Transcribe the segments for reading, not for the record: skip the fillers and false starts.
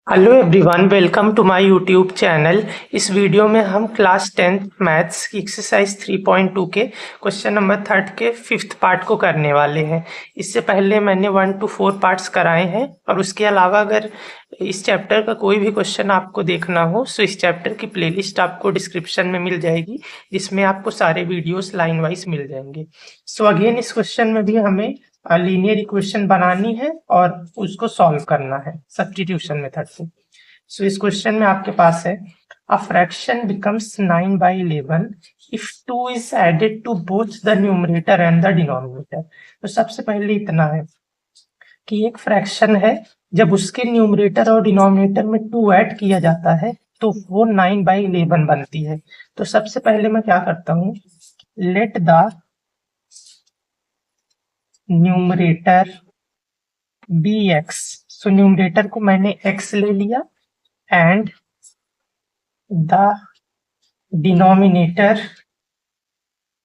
Hello everyone, welcome to my YouTube channel. इस video में हम क्लास 10th मैथ्स की एक्सरसाइज 3.2 के क्वेश्चन नंबर 3 के 5th पार्ट को करने वाले हैं। इससे पहले मैंने 1 to 4 पार्ट्स कराए हैं और उसके अलावा अगर इस चैप्टर का कोई भी क्वेश्चन आपको देखना हो तो इस चैप्टर की प्लेलिस्ट आपको डिस्क्रिप्शन में मिल जाएगी, जिसमें आपको सारे वीडियोस लाइन वाइज मिल जाएंगे। सो अगेन इस क्वेश्चन में भी हमें लीनियर इक्वेशन बनानी है और उसको सॉल्व करना है सब्स्टिट्यूशन मेथड से। सो इस क्वेश्चन में आपके पास है a fraction becomes 9/11 if 2 is added to both the numerator and the denominator. तो सबसे पहले इतना है कि एक फ्रैक्शन है, जब उसके न्यूमरेटर और डिनोमिनेटर में 2 ऐड किया जाता है तो वो 9/11 बनती है। तो सबसे पहले मैं क्या करता हूँ, let the numerator be x. So numerator को मैंने x ले लिया and the denominator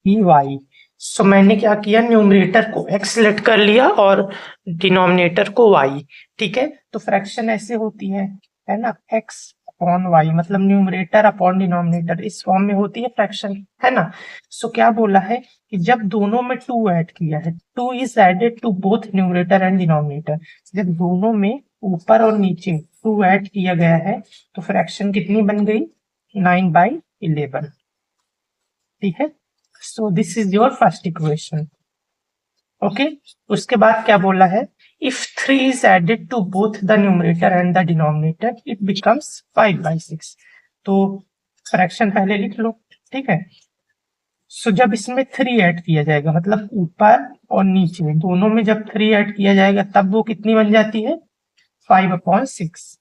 be y. So मैंने क्या किया, न्यूमरेटर को x लेट कर लिया और डिनोमिनेटर को y। ठीक है, तो फ्रैक्शन ऐसे होती है ना, x अपॉन y, मतलब न्यूमरेटर अपॉन डिनोमिनेटर, इस फॉर्म में होती है फ्रैक्शन, है ना। सो क्या बोला है कि जब दोनों में 2 ऐड किया है, 2 is added to both numerator and denominator, जब दोनों में ऊपर और नीचे 2 ऐड किया गया है तो फ्रैक्शन कितनी बन गई, 9/11। ठीक है, so this is your first equation. Okay, उसके बाद क्या बोला है, if 3 is added to both the numerator and the denominator it becomes 5/6। तो फ्रैक्शन पहले लिख लो। ठीक है, सो जब इसमें 3 ऐड किया जाएगा, मतलब ऊपर और नीचे दोनों में जब 3 ऐड किया जाएगा तब वो कितनी बन जाती है, 5/6।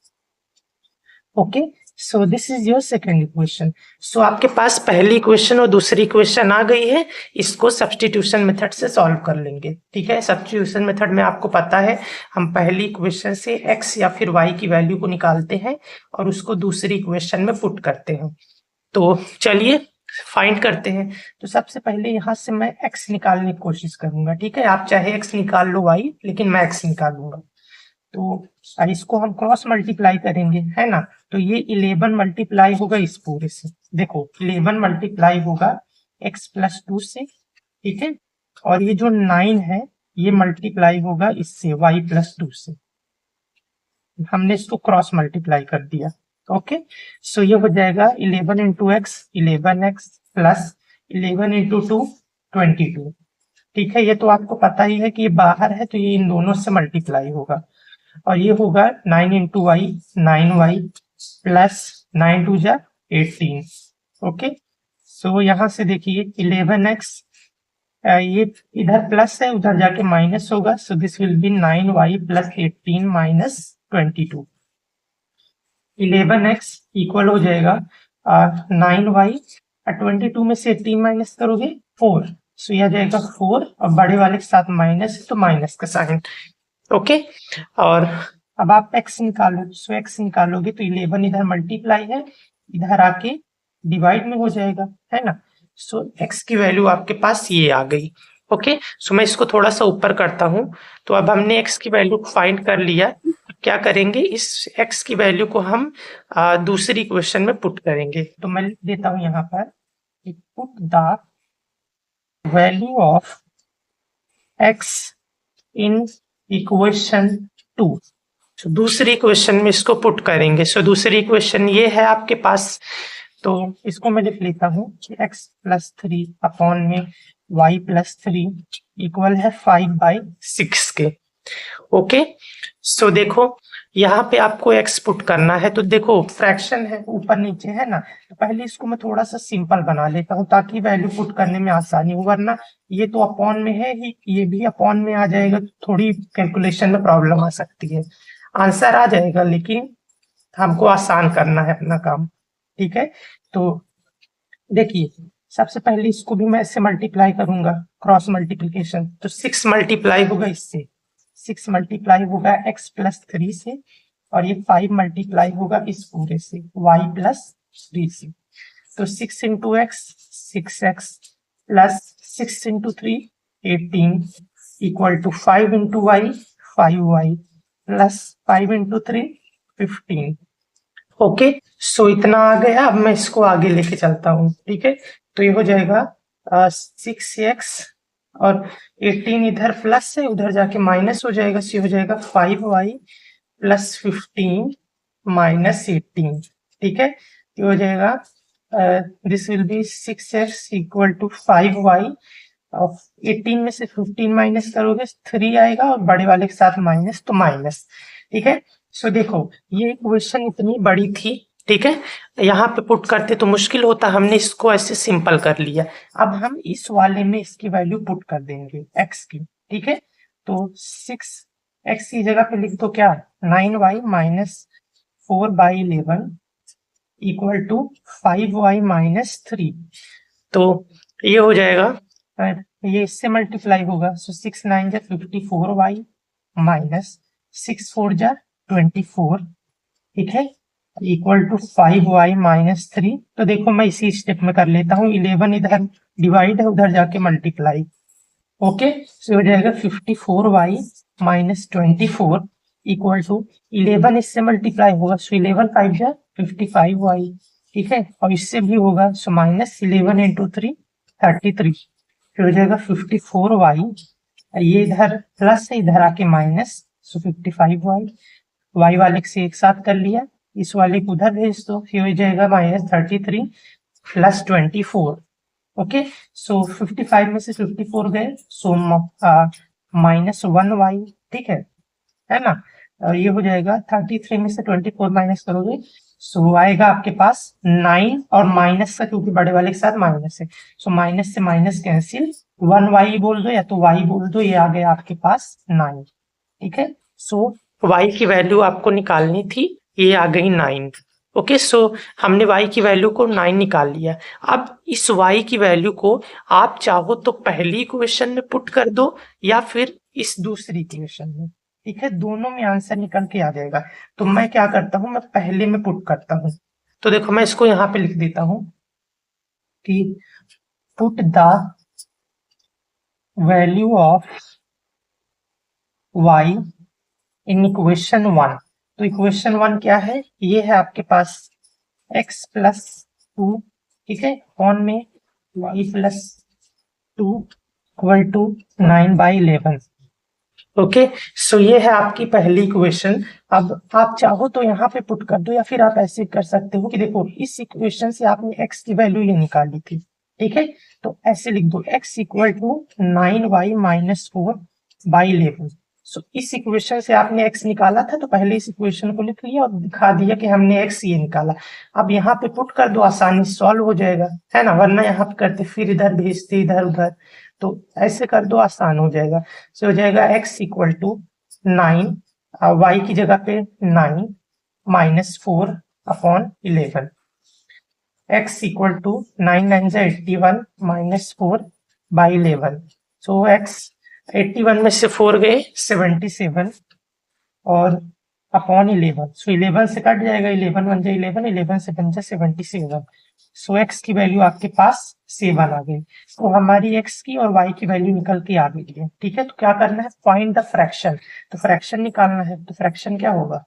Okay, so this is your second equation. So आपके पास पहली इक्वेशन और दूसरी इक्वेशन आ गई है, इसको सब्स्टिट्यूशन मेथड से सॉल्व कर लेंगे। ठीक है, सब्स्टिट्यूशन मेथड में आपको पता है हम पहली इक्वेशन से x या फिर y की वैल्यू को निकालते हैं और उसको दूसरी इक्वेशन में पुट करते हैं। तो चलिए फाइंड करते हैं। तो सबसे पहले यहाँ से मैं x निकालने की कोशिश करूंगा। ठीक है, आप चाहे x निकाल लो y, लेकिन मैं x निकालूंगा। तो इसको हम क्रॉस मल्टीप्लाई करेंगे, है ना। तो ये 11 मल्टीप्लाई होगा इस पूरे से, देखो 11 मल्टीप्लाई होगा x+2 से। ठीक है, और ये जो 9 है ये मल्टीप्लाई होगा इससे y+2 से। हमने इसको क्रॉस मल्टीप्लाई कर दिया। ओके, सो ये हो जाएगा 11 into x 11x plus 11 into 2 22। ठीक है, ये तो आपको पता ही है कि ये बाहर है तो ये इन दोनों से मल्टीप्लाई होगा और ये होगा 9 इंटू वाई 9y प्लस 9 2 जा 18। ओके, सो यहाँ से देखिए 11x, ये इधर प्लस है उधर जाके माइनस होगा, so this will B 9y plus 18 minus 22। 11x equal हो जाएगा 9y, 22 में से 18 माइनस करोगे 4, सो यह जाएगा 4 और बड़े वाले के साथ माइनस है तो माइनस का साइन। ओके, और अब आप x निकालो, सो x निकालोगे तो 11 इधर मल्टीप्लाई है, इधर आके डिवाइड में हो जाएगा, है ना। सो x की वैल्यू आपके पास ये आ गई। ओके, सो मैं इसको थोड़ा सा ऊपर करता हूँ। तो अब हमने x की वैल्यू को फाइंड कर लिया, क्या करेंगे, इस x की वैल्यू को हम दूसरी इक्वेशन में पुट करेंगे। तो मैं लिख देता हूँ यहाँ पर, put the value of x in equation 2। तो दूसरी इक्वेशन में इसको पुट करेंगे। सो दूसरी इक्वेशन ये है आपके पास, तो इसको मैं लिख लेता हूँ कि x+3 अपॉन में y+3 इक्वल है 5/6 के। ओके, सो देखो यहाँ पे आपको x पुट करना है, तो देखो फ्रैक्शन है ऊपर नीचे, है ना। तो पहले इसको मैं थोड़ा सा सिंपल बना लेता हूँ ताकि वैल्यू पुट करने में आसानी हो, वरना ये तो अपॉन में है ही, ये भी अपॉन में आ जाएगा, थोड़ी कैलकुलेशन में प्रॉब्लम आ सकती है। आंसर आ जाएगा लेकिन हमको आसान करना है अपना काम। ठीक है, तो देखिए सबसे पहले इसको भी मैं इससे मल्टीप्लाई करूंगा, क्रॉस मल्टीप्लीकेशन, तो 6 मल्टीप्लाई होगा इससे, 6 मल्टीप्लाई होगा x+3 से, और ये 5 मल्टीप्लाई होगा इस पूरे से y+3 से। तो 6 into x 6x plus 6 into 3 18 equal to 5 into y 5y plus 5 into 3 15। Okay, so इतना आ गया। अब मैं इसको आगे लेके चलता हूँ, ठीक है। तो ये हो जाएगा 6x और 18 इधर प्लस है, उधर जाके माइनस हो जाएगा, सो ये हो जाएगा 5y प्लस 15 माइनस 18, ठीक है। ये हो जाएगा this will be 6x equal to 5y और 18 में से 15 माइनस करोगे 3 आएगा और बड़े वाले के साथ माइनस, तो माइनस, ठीक है। सो देखो ये इक्वेशन इतनी बड़ी थी, ठीक है। यहाँ पे पुट करते तो मुश्किल होता, हमने इसको ऐसे सिंपल कर लिया। अब हम इस वाले में इसकी वैल्यू पुट कर देंगे x की, ठीक है। तो 6x की जगह पे लिख दो क्या, 9y minus 4/11 equal to 5y minus 3। तो ये हो जाएगा, ये इससे मल्टीप्लाई होगा, सो 6 9 जा 54y माइनस 6 4 जा 24, ठीक है, इक्वल टू 5y माइनस 3। तो देखो मैं इसी स्टेप में कर लेता हूँ, 11 इधर डिवाइड है, उधर जाके मल्टीप्लाई। ओके, सो हो जाएगा 54y माइनस 24 इक्वल टू 11 इससे मल्टीप्लाई होगा, सो 11 5 जा 55y, ठीक है, और इससे भी होगा, सो माइनस 11 इंटू 3 33, फिर हो जाएगा 54y, ये इधर प्लस है, इधर आके माइनस, सो 55y, y वाले से एक साथ कर लिया, इस वाले को उधर भेज दो, फिर हो जाएगा माइनस 33 प्लस 24। ओके, सो 55 में से 54 गए, सो माइनस 1y, ठीक है ना। और ये हो जाएगा 33 में से 24 माइनस करोगे, सो आएगा आपके पास 9 और माइनस का, क्योंकि बड़े वाले के साथ माइनस है, सो माइनस से माइनस कैंसिल, 1y बोल दो या तो y बोल दो, ये आ गया आपके पास 9, ठीक है। सो y की वैल्यू आपको निकालनी थी, ये आ गई 9। ओके, सो हमने y की वैल्यू को 9 निकाल लिया। अब इस y की वैल्यू को आप चाहो तो पहली इक्वेशन में पुट कर दो या फिर इस दूसरी इक्वेशन में, ठीक है, दोनों में आंसर निकल के आ जाएगा। तो मैं क्या करता हूँ, मैं पहले में पुट करता हूँ। तो देखो मैं इसको यहाँ पे लिख देता हूँ कि put the value of y in equation 1। तो इक्वेशन 1 क्या है, ये है आपके पास x प्लस 2, ठीक है, ऑन में y plus 2 equal to 9/11। Okay, so ये है आपकी पहली इक्वेशन। अब आप चाहो तो यहाँ पे पुट कर दो या फिर आप ऐसे कर सकते हो कि देखो इस इक्वेशन से आपने x की वैल्यू ये निकाली थी, ठीक है, तो ऐसे लिख दो x equal to 9y minus 4/11। सो इस इक्वेशन से आपने x निकाला था, तो पहले इस इक्वेशन को लिख लिया और दिखा दिया कि हमने x ये निकाला। अब यहाँ पे पुट कर दो, आसानी सॉल्व हो जाएगा, है ना, वरना यहाँ पे करते फिर इधर भेजते इधर उधर, तो ऐसे कर दो आसान हो जाएगा। सो हो जाएगा x इक्वल टू 9, y की जगह पे 9 माइनस 4/11, x इक्वल टू 9 9 जा 81 माइनस 4/11। सो x 81 में से 4 गए 77 और अपॉन 11, सो 11 से कट जाएगा, 11 1 जा 11, 11 से बन जा 77। सो x की वैल्यू आपके पास 7 आ गई। तो हमारी x की और y की वैल्यू निकल के आ गई है, ठीक है। तो क्या करना है, फाइंड द फ्रैक्शन, तो फ्रैक्शन निकालना है। तो फ्रैक्शन क्या होगा,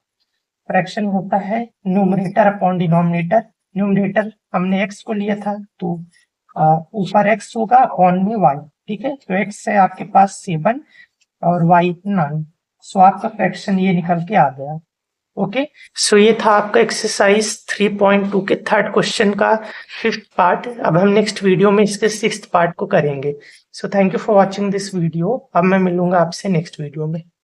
फ्रैक्शन होता है न्यूमरेटर अपॉन डिनोमिनेटर। न्यूमरेटर हमने x को लिया था, तो ऊपर x होगा, अपॉन में y, ठीक है। तो x है आपके पास 7 और y 9, सो आपका फ्रैक्शन ये निकल के आ गया। ओके, सो ये था आपका एक्सरसाइज 3.2 के थर्ड क्वेश्चन का 5th पार्ट। अब हम नेक्स्ट वीडियो में इसके 6th पार्ट को करेंगे। So thank you for watching this video. अब मैं मिलूंगा आपसे नेक्स्ट वीडियो में।